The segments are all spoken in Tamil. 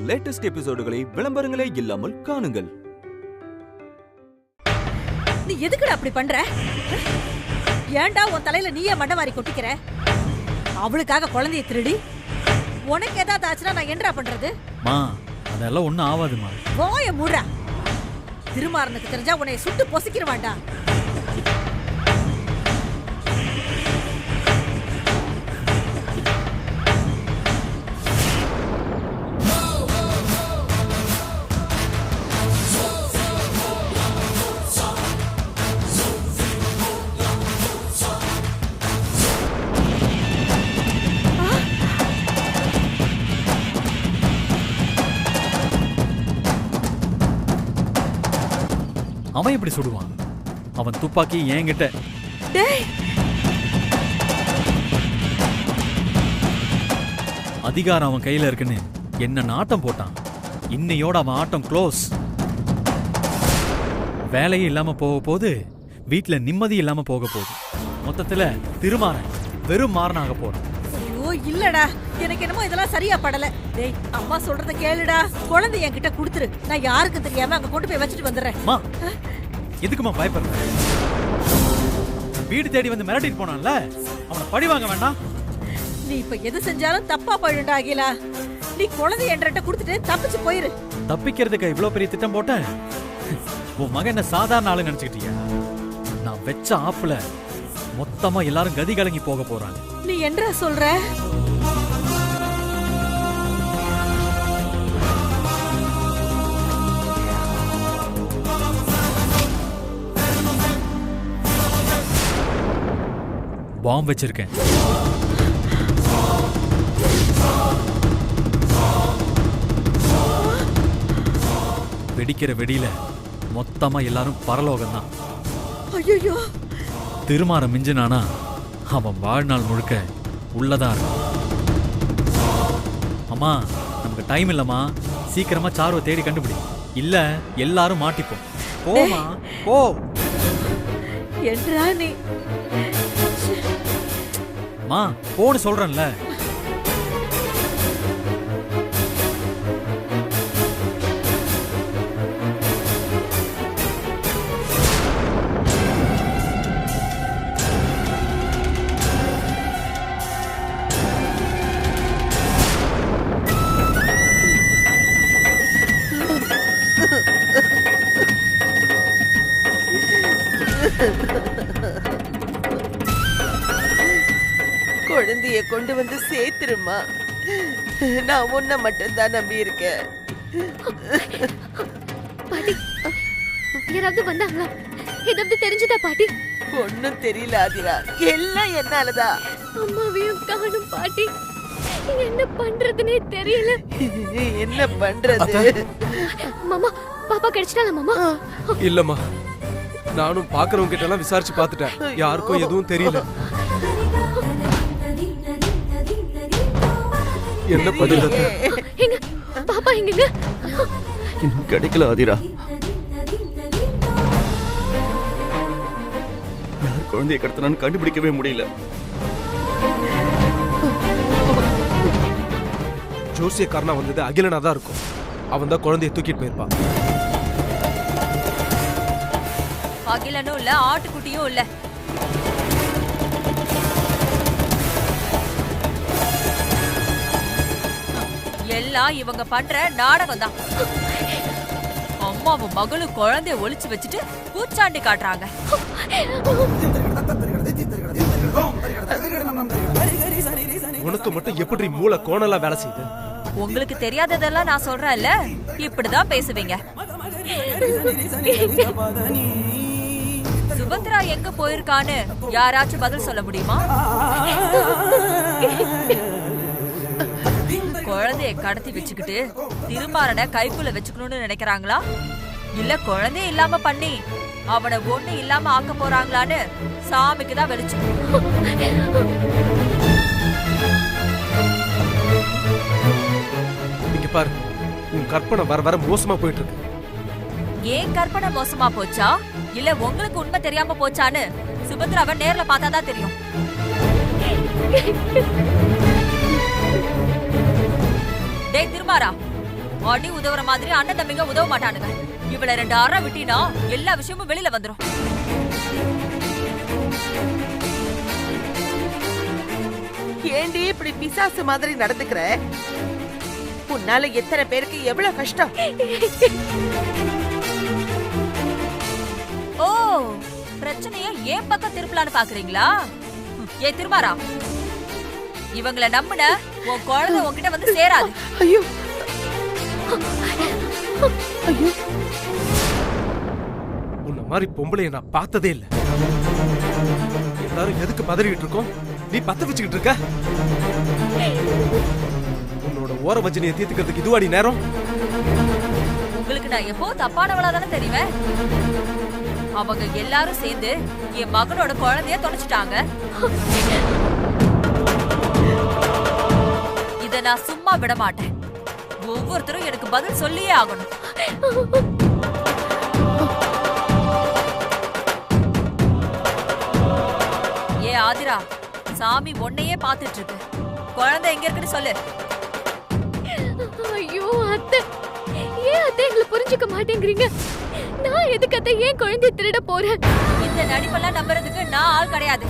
லேட்டஸ்ட் எபிசோடுகளை விளம்பரங்களே இல்லாமல் காணுங்கள். நீ எதுக்குடா அப்படி பண்ற? ஏன்டா உன் தலையில நீயே மண்டவாரி கொட்டிக்கிற? அவளுக்காக குழந்தைய திருடி உனக்கு ஏதாவது ஆச்சுன்னா நான் என்னடா பண்றது? மா அதெல்லாம் ஒண்ணும் ஆகாதுமா. போய மூடா. திருமாறனுக்கு தெரிஞ்சா உன்னை சுட்டு பொசிக்கிடுவான்டா. அவன் எப்படி சுடுவான்? அவன் துப்பாக்கி என்கிட்ட. அதிகாரம் அவன் கையில இருக்குன்னு என்ன நாட்டம் போட்டான். இன்னையோட அவன் ஆட்டம் க்ளோஸ். வேலையே இல்லாம போக போது, வீட்டுல நிம்மதி இல்லாம போக போகுது. மொத்தத்துல திருமாறன் வெறும் மாறனாக போறான். ஐயோ இல்லடா, எனக்கு என்னமோ இதெல்லாம் சரியா படல. டேய் அம்மா சொல்றத கேளுடா. குழந்தை என்கிட்ட கொடுத்துரு. நான் யாருக்கும் தெரியாம அங்க கொண்டு போய் வச்சுட்டு வந்துடுறேன். மா எதுக்குமா பயப்படுற? வீடு தேடி வந்து மிரட்டிட்டு போனான்ல, அவனை பழி வாங்க வேண்டாம். நீ இப்ப எது செஞ்சாலும் தப்பா போயிடுடா அகிலா. நீ குழந்தை என்கிட்ட கொடுத்துட்டு தப்பிச்சு போயிரு. தப்பிக்கிறதுக்கு இவ்வளவு பெரிய திட்டம் போட்டேன். உன் மகன் என்ன சாதாரண ஆளு நினைச்சுக்கிட்டியா? நான் வெச்ச ஆப்புல மொத்தமா எல்லாரும் கதி கலங்கி போக போறாங்க. நீ என்ன சொல்ற? பாம்பு வச்சிருக்கேன். வெடிக்கிற வெடியில மொத்தமா எல்லாரும் பரலோகம் தான். ஐயோ திருமாற மிஞ்சினானா அவன் வாழ்நாள் முழுக்க உள்ளதா இருக்கும். அம்மா நமக்கு டைம் இல்லம்மா, சீக்கிரமா சாருவை தேடி கண்டுபிடி, இல்ல எல்லாரும் மாட்டிப்போம். போமா போ. என்றா நீ மா போன்னு சொல்றேன்ல. குழந்தைய கொண்டு வந்து சேர்த்துருமா. நான் உன்னை மட்டும் தான் நம்பி இருக்கேன். பாட்டி யாராவது வந்தாங்களா? ஏதாவது தெரிஞ்சதா பாட்டி? ஒன்னும் தெரியல ஆதிரா, எல்லாம் என்னாலதான். அம்மாவையும் காணும் பாட்டி. என்ன பண்றதுனே தெரியல. என்ன பண்றது? மாமா பாப்பா கிடைச்சிட்டால மாமா? இல்லம்மா, நானும் பாக்குறவங்க கிட்ட எல்லாம் விசாரிச்சு பாத்துட்டேன். யாருக்கும் எதுவும் தெரியல. என்ன பண்றது? எங்க பாப்பா எங்க? இன்னும் கிடைக்கல ஆதிரா. யார் குழந்தையை கடத்தினான்னு கண்டுபிடிக்கவே முடியல. ஜோசியக்காரனா வந்தது அகிலனா தான் இருக்கும். அவன் தான் குழந்தையை தூக்கிட்டு போயிருப்பான். அகிலனும் இல்ல, ஆட்டுக்குட்டியும் இல்ல. எல்லாம் இவங்க பண்ற நாடகம் தான். அம்மாவும் மகளும் குழந்தைய ஒளிச்சு வச்சுட்டு பூச்சாண்டி காட்டுறாங்க. உனக்கு மட்டும் எப்படி மூளை கோணலா வேலை செய்யுது? உங்களுக்கு தெரியாததெல்லாம் நான் சொல்றேன்ல, இப்படிதான் பேசுவீங்க. சுபத்ரா எங்க போயிருக்கான்னு யாராச்சும் பதில் சொல்ல முடியுமா? குழந்தைய கடத்தி வச்சுக்கிட்டு திருமாறனை கைக்குள்ள வச்சுக்கணும்னு நினைக்கிறாங்களா? இல்ல குழந்தைய இல்லாம பண்ணி அவனை ஒண்ணு இல்லாம ஆக்க போறாங்களான்னு சாமிக்குதான் வெளிச்சம். இங்க பாரு, உன் கற்பனை வர வர மோசமா போயிட்டு இருக்கு. ஏன் கற்பனை மோசமா போச்சா இல்ல உங்களுக்கு உண்மை தெரியாம போச்சான்னு சுபத்ராவை நேர்ல பார்த்தாதான் தெரியும். டேய் திருமாறா, அடி உதவுற மாதிரி அண்ணன் தம்பிங்க உதவ மாட்டானுங்க. இவள 2 அறை விட்டினா எல்லா விஷயமும் வெளியில வந்துரும். ஏண்டி இப்படி பிசாசு மாதிரி நடந்துக்கிற? உன்னால எத்தனை பேருக்கு எவ்வளவு கஷ்டம். ஓ, பிரச்சனைய ஏன் பக்கம் திருப்பலான்னு பாக்குறீங்களா? ஏ திருமாரா, இவங்களை நம்புன உன் குழந்தை உன்கிட்ட வந்து சேராது. ஐயோ ஐயோ, உன்ன மாதிரி பொம்பளைய நான் பார்த்ததே இல்ல. எல்லாரும் எதுக்கு பதறிட்டு இருக்கோம்? நீ பத்த வச்சுக்கிட்டு இருக்க. உன்னோட ஓர வச்சனையை தீர்த்துக்கிறதுக்கு இதுவாடி நேரம்? உங்களுக்கு நான் எப்போ தப்பானவளா தானே தெரிவேன். அவங்க எல்லாரும் சேர்ந்து என் மகனோட குழந்தைய தொலைச்சிட்டாங்க. இத நான் சும்மா விட மாட்டேன். ஒவ்வொருத்தரும் எனக்கு பதில் சொல்லியே ஆகணும். ஏ ஆதிரா, சாமி உன்னையே பாத்துட்டு இருக்கு. குழந்தை எங்க இருக்குன்னு சொல்லு. ஐயோ அத்தை, ஏன் அத்தை எங்களை புரிஞ்சுக்க மாட்டேங்கிறீங்க? நான் எதுக்கு அத்தை ஏன் குழந்தைய திருட போறேன்? இந்த நடிப்பெல்லாம் நம்புறதுக்கு நான் ஆள் கிடையாது.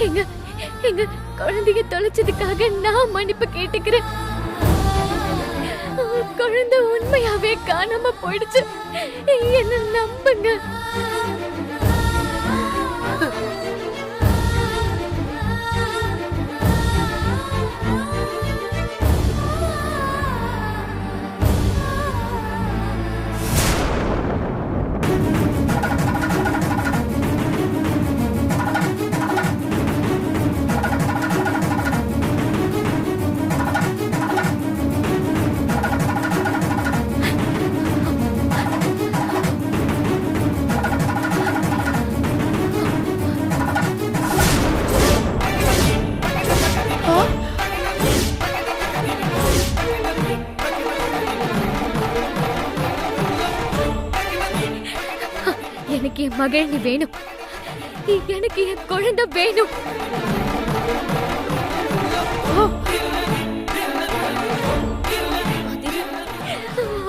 எங்க எங்க குழந்தைய தொலைச்சதுக்காக நான் மன்னிப்பு கேட்டுக்கிறேன். குழந்தை உண்மையாவே காணாம போயிடுச்சு. என்ன நம்புங்க. எனக்கு என் மகன் வேணும். எனக்கு என் குழந்தை வேணும்.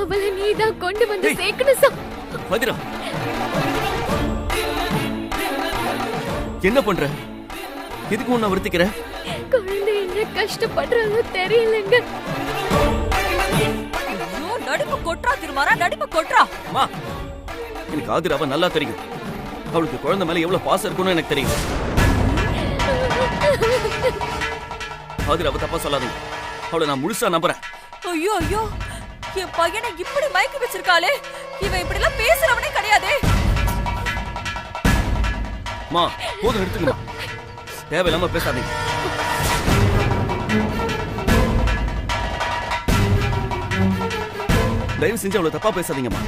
அவளை நீதான் கொண்டு வந்து சேர்க்கணும். மதிரா, என்ன பண்ற? எதுக்கு உன்னை வருத்திக்கிற? குழந்தை என்ன கஷ்டப்படுறாளோ தெரியலங்க. ஐயோ, நடிப்பு கொட்றா திருமாரா, நடிப்பு கொட்றா. அம்மா, எனக்கு ஆதிராவை நல்லா தெரியும். அவளுக்கு குழந்தை மேல எவ்வளவு பாசம் இருக்குன்னு எனக்கு தெரியும். ஆதிராவை தப்பா சொல்லாதீங்க. அவளை நான் முழுசா நம்புறேன். ஐயோ ஐயோ, என் பையனை இப்படி மயக்க வச்சிருக்காளே. இவன் இப்படி எல்லாம் பேசுறவனே கிடையாதே. மா, போதும் எடுத்துக்கமா. தேவையில்லாம பேசாதீங்க. தயவு செஞ்சு அவ்வளவு தப்பா பேசாதீங்கம்மா.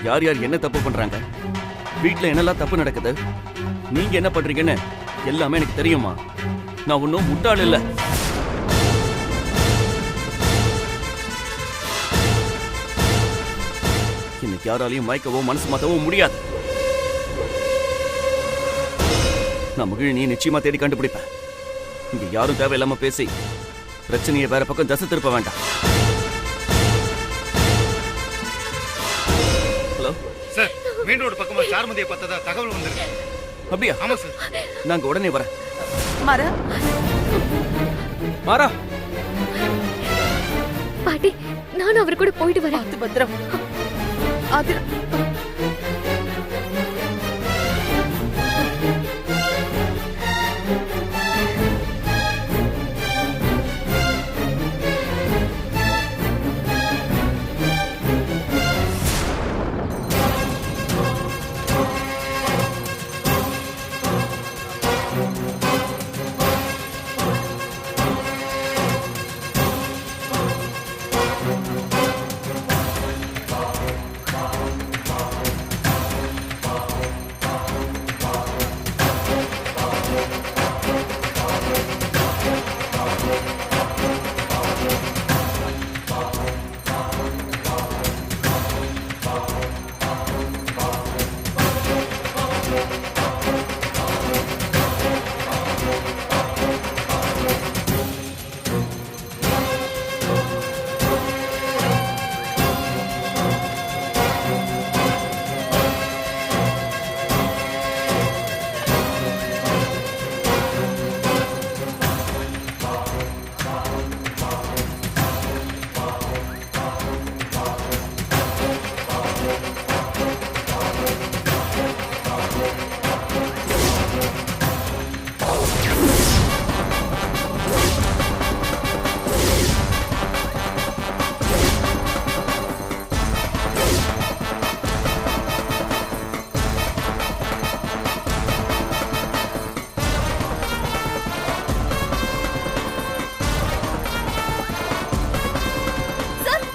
யார் யார் என்ன தப்பு பண்றாங்க, வீட்டுல என்னெல்லாம் தப்பு நடக்குது, நீங்க என்ன பண்றீங்கன்னு எல்லாமே எனக்கு தெரியுமா. நான் ஒன்னும் முட்டாள் இல்ல. இன்னைக்கு யாராலையும் மயக்கவோ மனசு மாத்தவோ முடியாது. நான் மகிழினியை நிச்சயமா தேடி கண்டுபிடிப்பேன். இங்க யாரும் தேவையில்லாம பேசி பிரச்சனையை வேற பக்கம் தசை திருப்ப வேண்டாம். ஹலோ சார், மெயின் ரோடு பக்கமா சார்மதியை பார்த்ததா தகவல் வந்திருக்கு. அப்படியா? ஆமா சார். நாங்க உடனே வரேன். மாறா மாறா, பாட்டி, நானும் அவர் கூட போயிட்டு வரேன். பார்த்து பத்திரம். ஆதிரா,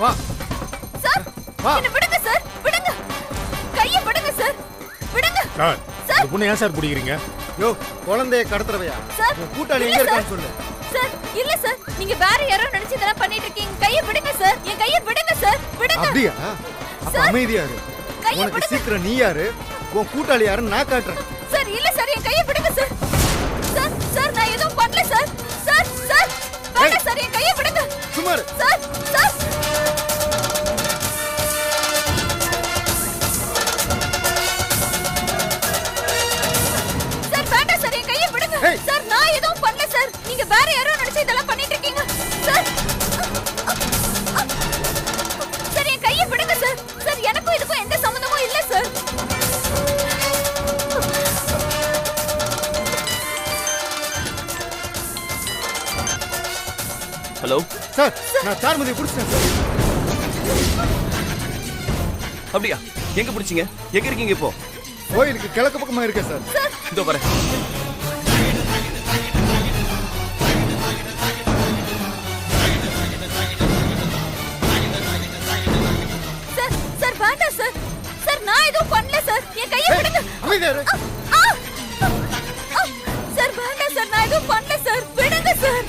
வா சார் வா என்ன விடுங்க சார், விடுங்க. கையை விடுங்க சார், விடுங்க. Sir sir. இந்த பொண்ணு ஏன் சார் பிடிக்கிறீங்க? யோ குழந்தைய கடத்துறவையா? சார், உன் கூட்டாளி இல்ல எங்க சார். இருக்கான்னு சொல்லு. சார், இல்ல சார், நீங்க வேற யாரோ நினைச்சு இதெல்லாம் பண்ணிட்டு இருக்கீங்க. கையை விடுங்க சார், என் கையை விடுங்க சார், விடுங்க. அப்படியா? அப்ப சார். அமைதியா இரு. கையை உனக்கு விடுங்க. சீக்கிரம் நீ யாரு, உன் கூட்டாளி யாருன்னு நான் காட்டுறேன். சார், இல்ல சார், என் கையை விடுங்க சார். சார், சார், நான் எதுவும் பண்ணல சார். சார், சார், வேண்டாம் சார், என் கையை விடுங்க. சும்மா இரு. Sir, sir. சார், வேண்டாம் சார், என் கையை விடுங்க. ஏய். சார், நான் எதுவும் பண்ணல சார். நீங்க வேற யாரோ நினைச்சு இதெல்லாம் பண்ணிட்டு இருக்கீங்க. சார். சார், என் கையை விடுங்க சார். சார், எனக்கும் இதுக்கும் எந்த சம்பந்தமும் இல்ல சார். ஹலோ சார் நான் சார்மதியை பிடிச்சிட்டேன் சார். அப்படியா? எங்க பிடிச்சீங்க? எங்க இருக்கீங்க இப்போ? கோயிலுக்கு கிழக்கு பக்கமா இருக்கேன் சார். இதோ வரேன். சார், சார், வேண்டாம் சார். சார், நான் எதுவும் பண்ணல சார். என் கையை விடுங்க. அமைதியா இரு. ஆ! ஆ! சார், வேண்டாம் சார், நான் எதுவும் பண்ணல சார். விடுங்க சார்.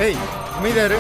ஏய் அமைதியா இரு.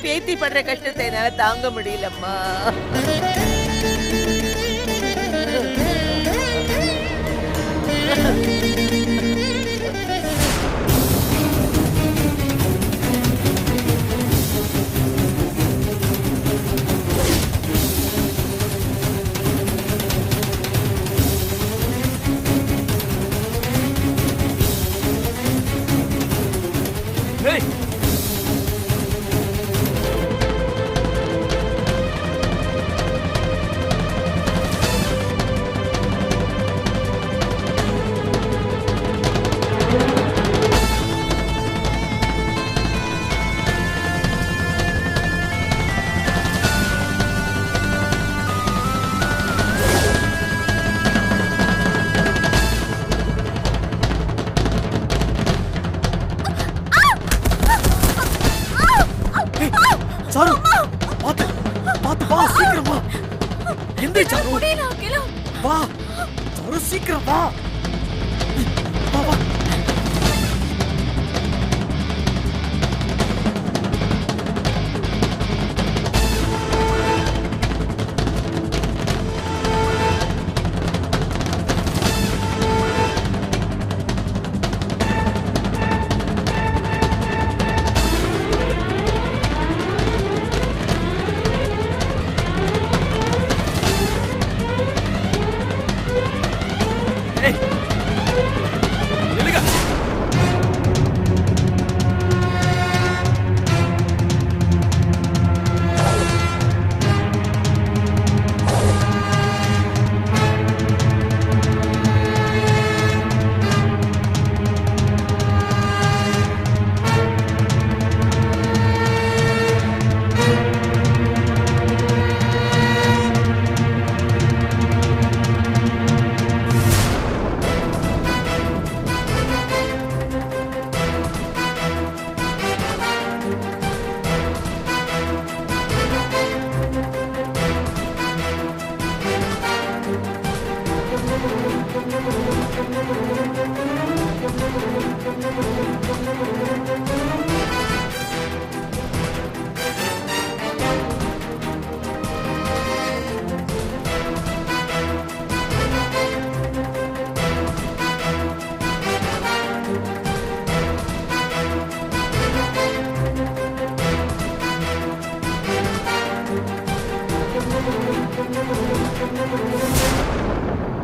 பேத்தி படுற கஷ்டத்தை என்னால தாங்க முடியலம்மா. சாரு பாத்து பாத்து வா சீக்கிரம் வா. எந்த சாரு வா சாரு சீக்கிரம் வா. வா வா.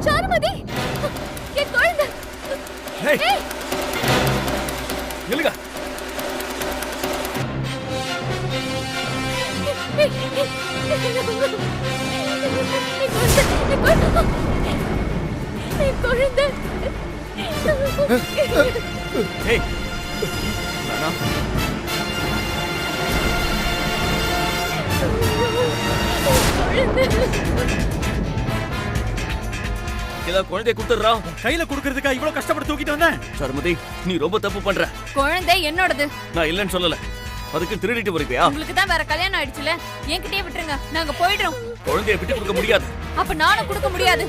சாருமதி, என் குழந்தை. ஏய், நில்லுங்க. என் குழந்தை. ஏய் நானா குழந்தைய குடுத்துறா. கையில குடுக்கறதுக்கா இவ்வளவு கஷ்டப்பட்டு தூக்கிட்டு வந்தேன். சாருமதி, நீ ரொம்ப தப்பு பண்ற. குழந்தை என்னோடது. நான் இல்லன்னு சொல்லல. அதுக்கு திருடிட்டு வருவியா? உங்களுக்கு தான் வேற கல்யாணம் ஆயிடுச்சுல, என்கிட்டயே விட்டுருங்க, நாங்க போயிடுறோம். குழந்தைய விட்டு கொடுக்க முடியாது. அப்ப நானும் கொடுக்க முடியாது.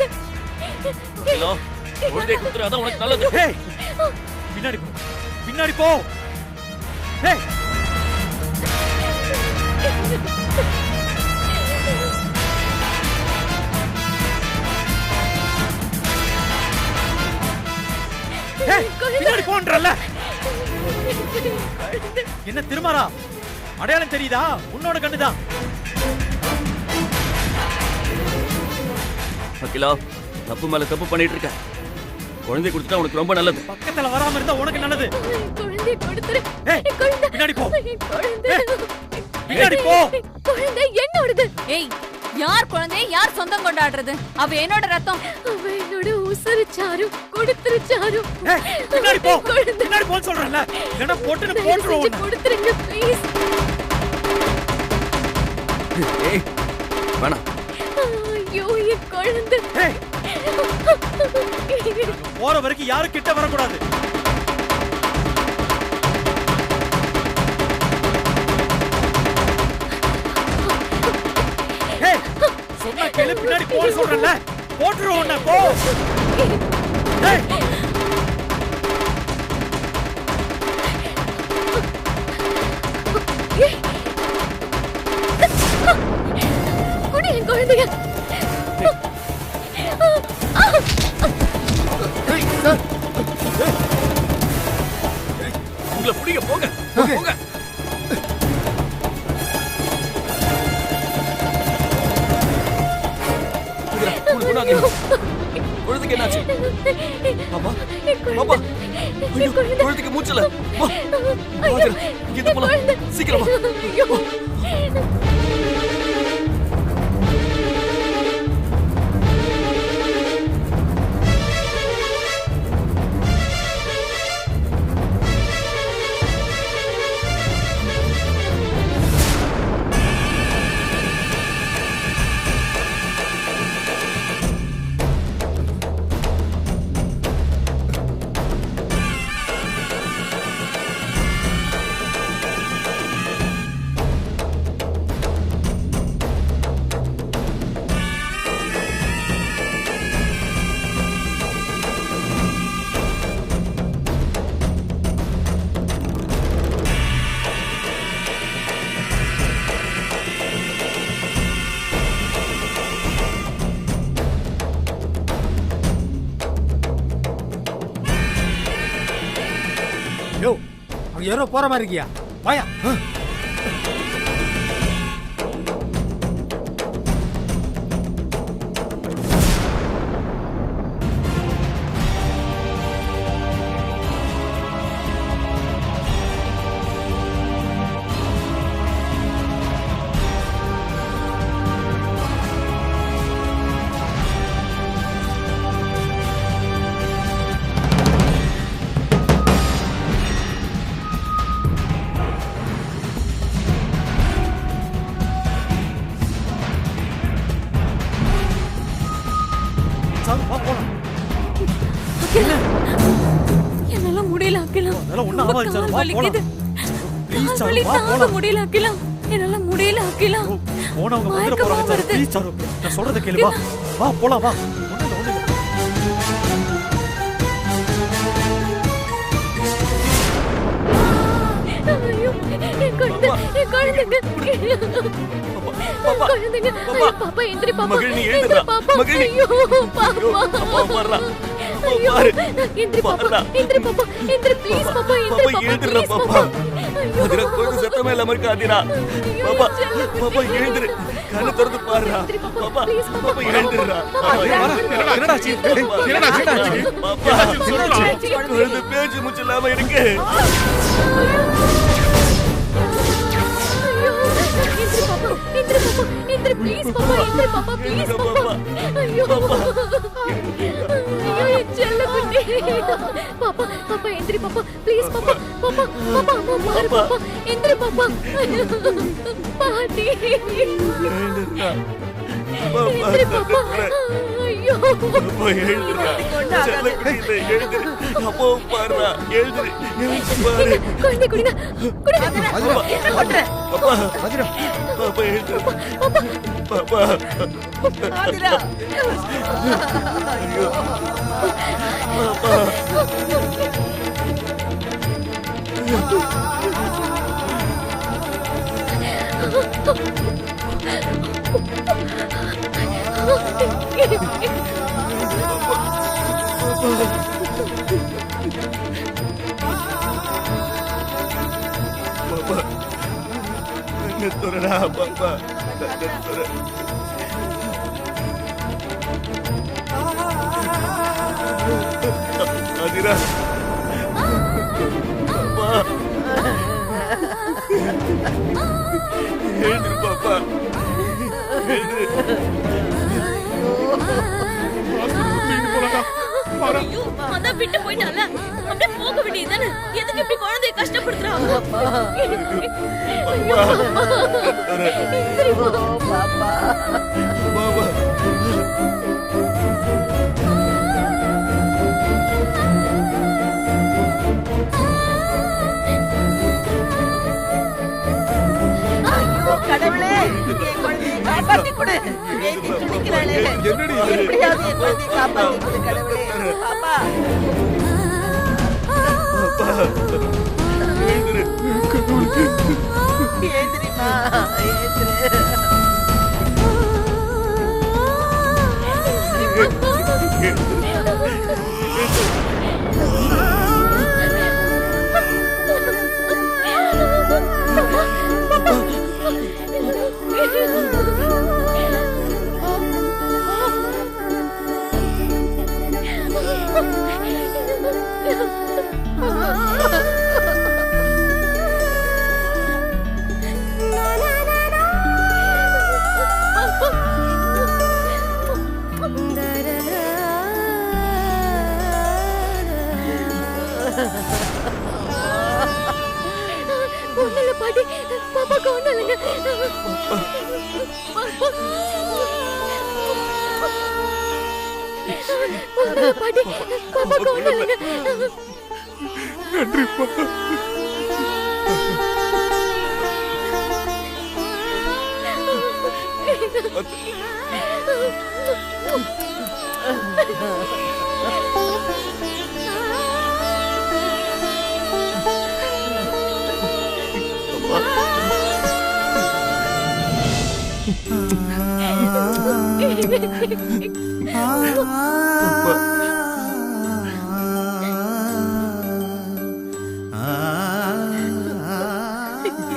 குழந்தைய குடுத்துறாதான் உனக்கு நல்லது. ஏய் பின்னாடி போ, பின்னாடி போ. ஏய் பின்னாடி போன்றல்ல. என்ன திருமாரா, அடையாளம் தெரியுதா? உன்னோட கண்ணுதான். அகிலா, தப்பு மேல தப்பு பண்ணிட்டு இருக்க. குழந்தை கொடுத்துட்டா உனக்கு ரொம்ப நல்லது. பக்கத்துல வராம இருந்தா உனக்கு நல்லது. குழந்தை கொடுத்துரு. ஏய் பின்னாடி போ, குழந்தை பின்னாடி போ. குழந்தை என்னோடது. ஏய், யார் குழந்தை யார் சொந்தம் கொண்டாடுறது? அவ என்னோட ரத்தம். அவ என்னோட உசுரு சாரு. கொடுத்துரு சாரு. பின்னாடி போ, பின்னாடி போ சொல்றேன்ல. இல்லனா போட்டுன்னு போட்டுறோம். கொடுத்துருங்க ப்ளீஸ். ஏய் வேணா. ஐயோ என் குழந்தை. போற வரைக்கும் யாரும் கிட்ட வரக்கூடாது. சொன்ன கேளு, பின்னாடி போட சொல்றேன்ல. போட்டுருவோம் உன்னை, போ. குழந்தைங்க. சார் உங்களை பிடிக்க போங்க போங்க. குழந்தைக்கு என்னாச்சு? பாப்பா பாப்பா ஐயோ, குழந்தைக்கு மூச்சல. இங்க போலாம் சீக்கிரமா. யோ அங்க யாரோ போற மாதிரி இருக்கியா? வாயா. என்னால முடியல அகிலம். அதெல்லாம் ஒண்ணும் ஆகாது சார். வா வலிக்குது. ப்ளீஸ் சார் வலி வா தாங்க போலாம். முடியல அகிலம். என்னால முடியல அகிலம். போனவங்க வந்துட போறாங்க சார். ப்ளீஸ் சார் நான் சொல்றத கேளு. வா வா போலாம் வா. ஐயோ, என் குழந்தை, என் குழந்தைங்க. குழந்தைங்க. ஐயோ, பாப்பா எந்திரி பாப்பா. மகிழினி எந்திரி எழுந்துடா. பாப்பா. மகிழினி. ஐயோ, பாப்பா. அப்பா வர்றா. ஐயோ, பாரு. எந்திரி பாப்பா. பாருடா. எந்திரி பாப்பா. எந்திரி ப்ளீஸ் பாப்பா. எந்திரி பாப்பா பாப்பா. எழுந்துடுறா please, பாப்பா. ஐயோ. அதிரா கொஞ்சம் சத்தமே இல்லாம இருக்கு அதிரா. பாப்பா பாப்பா எழுந்துரு. கண்ணு திறந்து பாருடா. பாப்பா பாப்பா எழுந்துடுறா. என்னடா ஆச்சு? என்னடா ஆச்சு? பாப்பா குழந்தை பேச்சு மூச்சு இல்லாம இருக்கு. எந்திரி பாப்பா. எந்திரி ப்ளீஸ் பாப்பா. எந்திரி பாப்பா. ப்ளீஸ் பாப்பா. ஐயோ. ஐயோ, என் செல்ல குட்டி. பாப்பா பாப்பா எந்திரி பாப்பா. ப்ளீஸ் பாப்பா. பாப்பா பாப்பா அம்மா பாரு பாப்பா. எந்திரி பாப்பா. பாட்டி. எந்திரி பாப்பா. ஐயோ. பாப்பா எழுந்துடா. செல்ல குட்டி எழுந்துரு. அப்போ பாருடா. எழுந்துரு. எழுந்து பாரு. குழந்தை குடிங்க. குடிங்க. பாப்பா அதிரா பாப்பா எழுந்துரு. பாப்பா ஆதிரா. ஐயோ. பாப்பா பாப்பா கண்ணு துறடா. பாப்பா கண்ணு துற. அதிரா பாப்பா எழுந்துரு பாப்பா. எழுந்துரு. ஐயோ, அதான் விட்டு போயிட்டால. அப்படியே போக வேண்டியதுதானே. எதுக்கு இப்படி குழந்தைய கஷ்டப்படுத்துறாங்க? ஐயோ, பாப்பா. பாப்பா கடவுளே, என் குழந்தையை காப்பாத்தி கொடு. ஏந்தி துடிக்கிறாளே. என்னடி இது? எப்படியாவது என் குழந்தையை காப்பாத்தி கொடு கடவுளே. பாப்பா. ஏந்திரிமா. ஏந்திரு. பாட்டி பாப்பாக்கு ஒண்ணும் இல்லைங்க. நன்றிப்பா.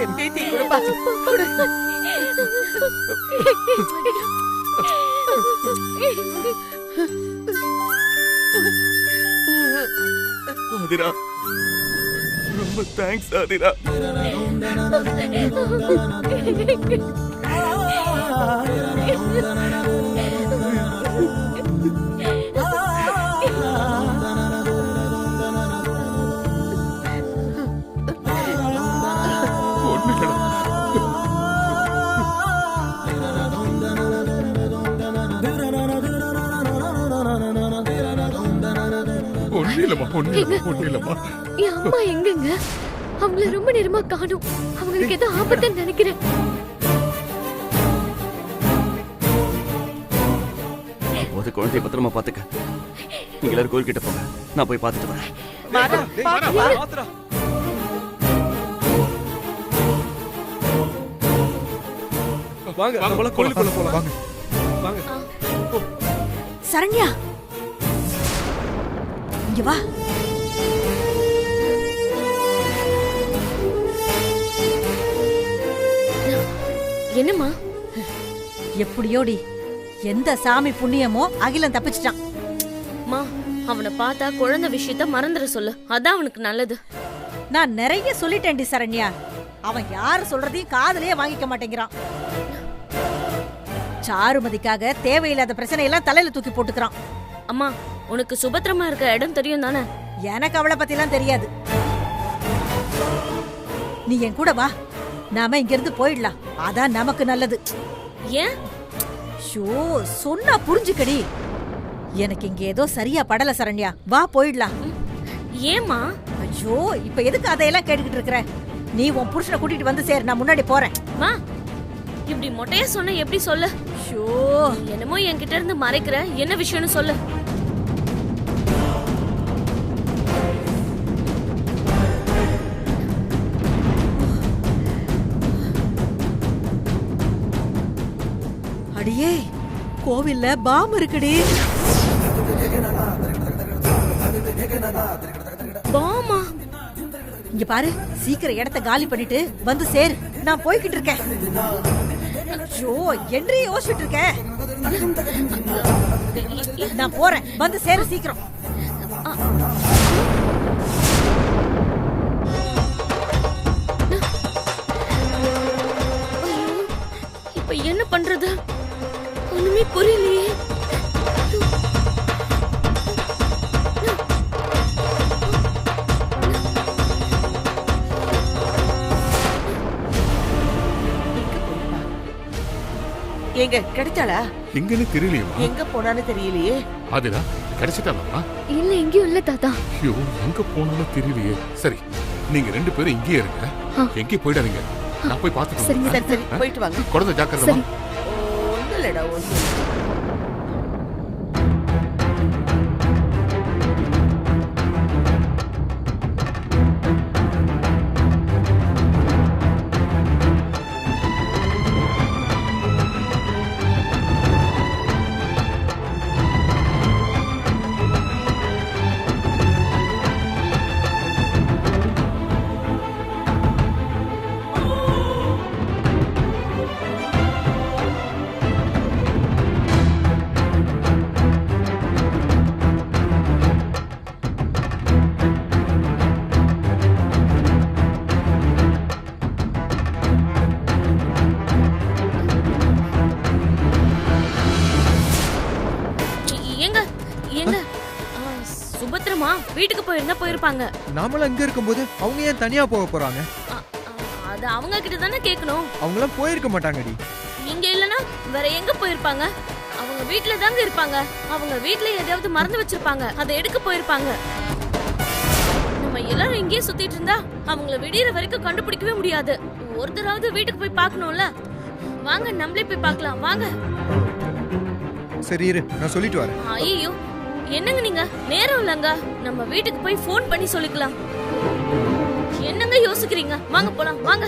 என் பேத்தி கொடுப்பா. கொடு. ஆதிரா, ரொம்ப தேங்க்ஸ் ஆதிரா. என் அம்மா எங்கங்க? அவங்கள ரொம்ப நேரமா காணோம். அவங்களுக்கு ஏதோ ஆபத்துன்னு நினைக்கிறேன். ஒரு குழந்தைய பத்திரமா பாத்துக்க. நீங்க எல்லாரும் கோயில்கிட்ட போங்க, நான் போய் பாத்துட்டு வரேன். மாறா, பாப்பா. வாங்க நம்மள கோயிலுக்குள்ள போலாம். வாங்க. சரண்யா, இங்க வா. என்னம்மா? எப்படியோடி எந்த சாமி புண்ணியமோ அகிலன் தப்பிச்சிட்டான். மா, அவனை பார்த்தா குழந்தை விஷயத்த மறந்துட சொல்லு. அதான் அவனுக்கு நல்லது. நான் நிறைய சொல்லிட்டேன்டி சரண்யா. அவன் யாரு சொல்றதையும் காதுலயே வாங்கிக்க மாட்டேங்கிறான். சாருமதிக்காக தேவையில்லாத பிரச்சனையெல்லாம் தலையில தூக்கி போட்டுக்கிறான். அம்மா, உனக்கு சுபத்திரமா இருக்க இடம் தெரியும் தானே? எனக்கு அவளை பத்தி எல்லாம் தெரியாது. நீ என் கூட வா, நாம இங்க இருந்து போயிடலாம். அதான் நமக்கு நல்லது. ஏன்? ஷோ, சொன்னா புரிஞ்சுக்கடி. எனக்கு இங்க ஏதோ சரியா படல சரண்யா. வா போயிடலாம். ஏமா? ஐயோ, இப்ப எதுக்கு அதையெல்லாம் கேட்டுக்கிட்டு இருக்கிற? நீ உன் புருஷனை கூட்டிட்டு வந்து சேர், நான் முன்னாடி போறேன். மா, இப்படி மொட்டையா சொன்ன எப்படி சொல்லு? ஷோ, என்னமோ என்கிட்ட இருந்து மறைக்கிற. என்ன விஷயம்னு சொல்லு. அடியே, கோவில்ல பாம் இருக்குடி. பாமா? இங்க பாரு, சீக்கிரம் இடத்தை காலி பண்ணிட்டு வந்து சேர், நான் போய்கிட்டு இருக்கேன். ஐயோ, என்று யோசிச்சுட்டு இருக்கேன். நான் போறேன், வந்து சேரு சீக்கிரம். இப்ப என்ன பண்றது? ஒண்ணுமே புரியலையே. எங்க கிடைச்சாளா? எங்கன்னு தெரியலையா? எங்க போனான்னு தெரியலையே. அதுடா கிடைச்சிட்டாளா? இல்ல, எங்கேயும் இல்ல தாத்தா. ஐயோ, எங்க போனாலும் தெரியலையே. சரி, நீங்க ரெண்டு பேரும் இங்கேயே இருங்க, எங்கேயும் போயிடாதீங்க. நான் போய் பாத்துட்டு சரி சரி, போயிட்டு வாங்க. குழந்தை ஜாக்கிரதை. ஒண்ணு இல்லடா, ஒண்ணு. சுபத்திரமா வீட்டுக்கு போயிருந்தா போயிருப்பாங்க. நாமளும் அங்க இருக்கும்போது அவங்க ஏன் தனியா போக போறாங்க? அது அவங்க கிட்ட தானே கேட்கணும். அவங்களாம் போயிருக்க மாட்டாங்கடி. நீங்க இல்லனா வேற எங்க போயிருப்பாங்க? அவங்க வீட்ல தாங்க இருப்பாங்க. அவங்க வீட்ல எதையாவது மறந்து வச்சிருப்பாங்க, அதை எடுக்க போயிருப்பாங்க. நம்ம எல்லாரும் இங்கேயே சுத்திட்டு இருந்தா அவங்கள விடியற வரைக்கும் கண்டுபிடிக்கவே முடியாது. ஒருத்தராவது வீட்டுக்கு போய் பார்க்கணும்ல. வாங்க நம்மளே போய் பார்க்கலாம் வாங்க. சரி இரு, நான் சொல்லிட்டு வரேன். ஐயோ என்னங்க நீங்க, நேரம் இல்லங்க. நம்ம வீட்டுக்கு போய் ஃபோன் பண்ணி சொல்லிக்கலாம். என்னங்க யோசிக்கிறீங்க? வாங்க போலாம் வாங்க.